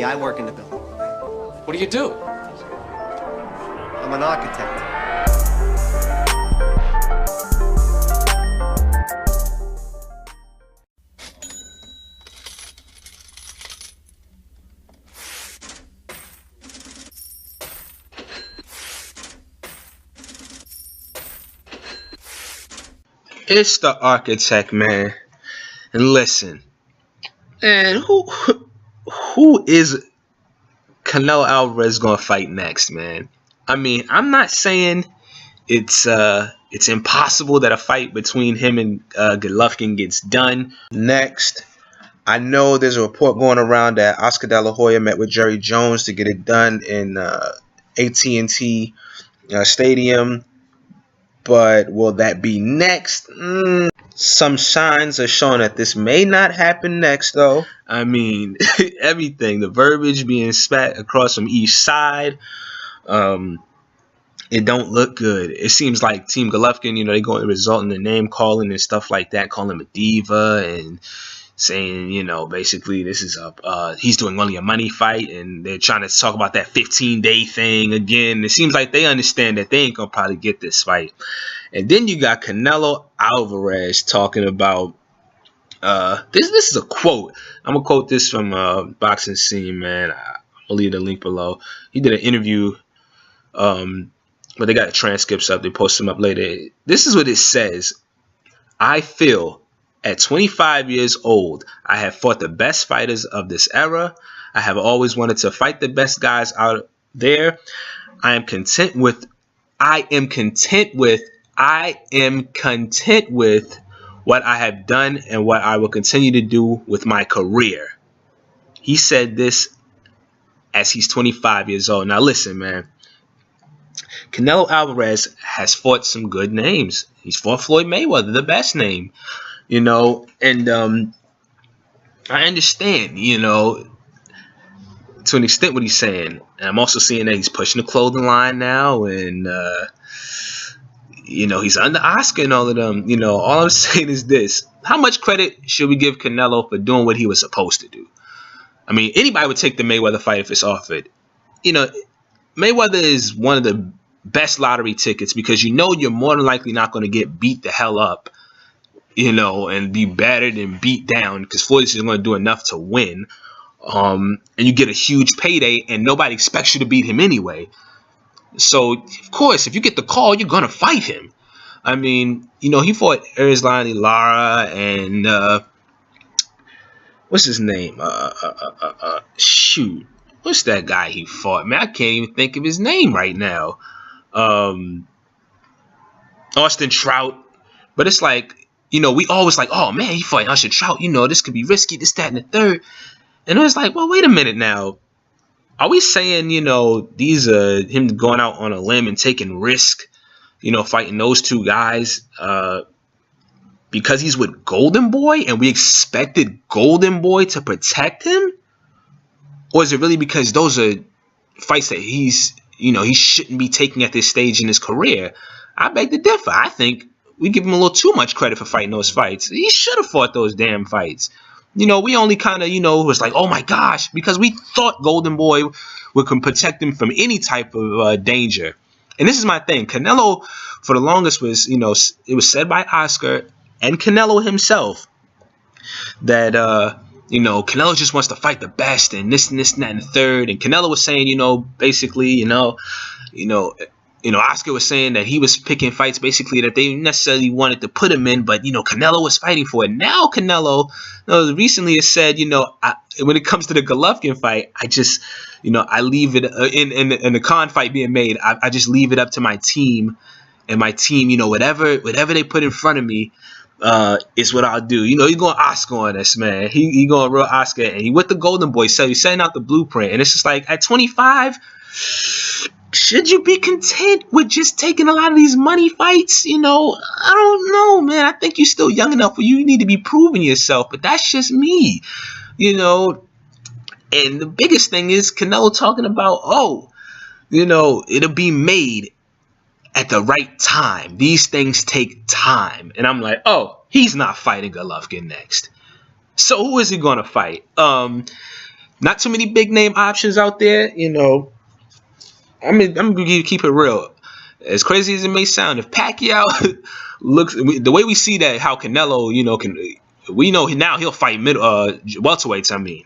I work in the building. What do you do? I'm an architect. It's the architect, man. And listen, and who is Canelo Alvarez gonna fight next, man? I mean, I'm not saying it's impossible that a fight between him and Golovkin gets done next. I know there's a report going around that Oscar De La Hoya met with Jerry Jones to get it done in AT&T Stadium. But will that be next? Some signs are showing that this may not happen next, though. I mean, everything, the verbiage being spat across from each side, it don't look good. It seems like Team Golovkin, they going to result in the name calling and stuff like that, calling him a diva and saying, basically this is he's doing only a money fight, and they're trying to talk about that 15-day thing again. It seems like they understand that they ain't gonna probably get this fight. And then you got Canelo Alvarez talking about this is a quote. I'm gonna quote this from Boxing Scene, man. I'll leave the link below. He did an interview, but they got the transcripts up. They post them up later. This is what it says. I feel at 25 years old, I have fought the best fighters of this era. I have always wanted to fight the best guys out there. I am content with what I have done and what I will continue to do with my career. He said this as he's 25 years old. Now listen, man. Canelo Alvarez has fought some good names. He's fought Floyd Mayweather, the best name. And I understand, to an extent what he's saying. And I'm also seeing that he's pushing the clothing line now, and he's under Oscar and all of them. All I'm saying is this: how much credit should we give Canelo for doing what he was supposed to do? I mean, anybody would take the Mayweather fight if it's offered. Mayweather is one of the best lottery tickets because you're more than likely not going to get beat the hell up. And be battered and beat down because Floyd is going to do enough to win. And you get a huge payday and nobody expects you to beat him anyway. So, of course, if you get the call, you're going to fight him. I mean, he fought Erislandy Lara and what's his name? Shoot. What's that guy he fought? Man, I can't even think of his name right now. Austin Trout. But it's like, we always like, oh, man, he fought Austin Trout. This could be risky, this, that, and the third. And it was like, well, wait a minute now. Are we saying, these are him going out on a limb and taking risk, fighting those two guys because he's with Golden Boy and we expected Golden Boy to protect him? Or is it really because those are fights that he shouldn't be taking at this stage in his career? I beg to differ. I think we give him a little too much credit for fighting those fights. He should have fought those damn fights. We only kind of, was like, oh my gosh, because we thought Golden Boy would protect him from any type of danger. And this is my thing. Canelo, for the longest, was, it was said by Oscar and Canelo himself that, Canelo just wants to fight the best and this and this and that and the third. And Canelo was saying, basically, Oscar was saying that he was picking fights basically that they necessarily wanted to put him in, but Canelo was fighting for it. Now Canelo, recently has said, when it comes to the Golovkin fight, I just, I leave it in the Khan fight being made. I just leave it up to my team, and my team, whatever they put in front of me, is what I'll do. He's going Oscar on this, man. He going real Oscar, and he with the Golden Boy, so he's setting out the blueprint, and it's just like at 25. Should you be content with just taking a lot of these money fights? I don't know, man. I think you're still young enough where you need to be proving yourself. But that's just me, And the biggest thing is Canelo talking about, it'll be made at the right time. These things take time. And I'm like, he's not fighting Golovkin next. So who is he going to fight? Not too many big name options out there. You know, I'm gonna keep it real. As crazy as it may sound, if Pacquiao looks the way we see that, how Canelo, you know, we know now he'll fight welterweights. I mean,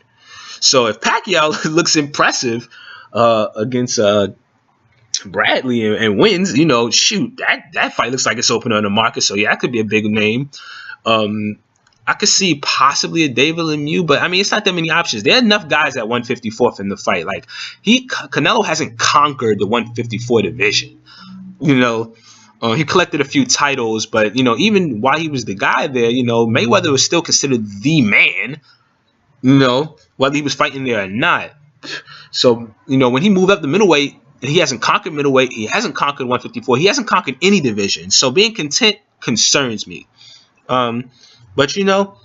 so if Pacquiao looks impressive against Bradley and wins, you know, shoot, that fight looks like it's open on the market. So yeah, that could be a big name. I could see possibly a David Lemieux, but I mean, it's not that many options. There are enough guys at 154 in the fight. Like Canelo hasn't conquered the 154 division. You know, he collected a few titles, but you know, even while he was the guy there, you know, Mayweather was still considered the man. You know, whether he was fighting there or not. So you know, when he moved up the middleweight, and he hasn't conquered middleweight, he hasn't conquered 154, he hasn't conquered any division. So being content concerns me. But you know,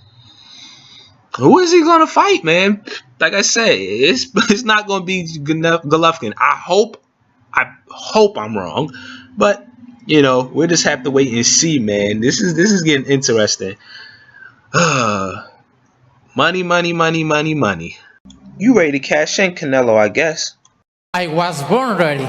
who is he gonna fight, man? Like I said, it's not gonna be Golovkin. I hope I'm wrong, but you know, we'll just have to wait and see, man. This is getting interesting. Money, money, money, money, money. You ready to cash in, Canelo? I guess. I was born ready.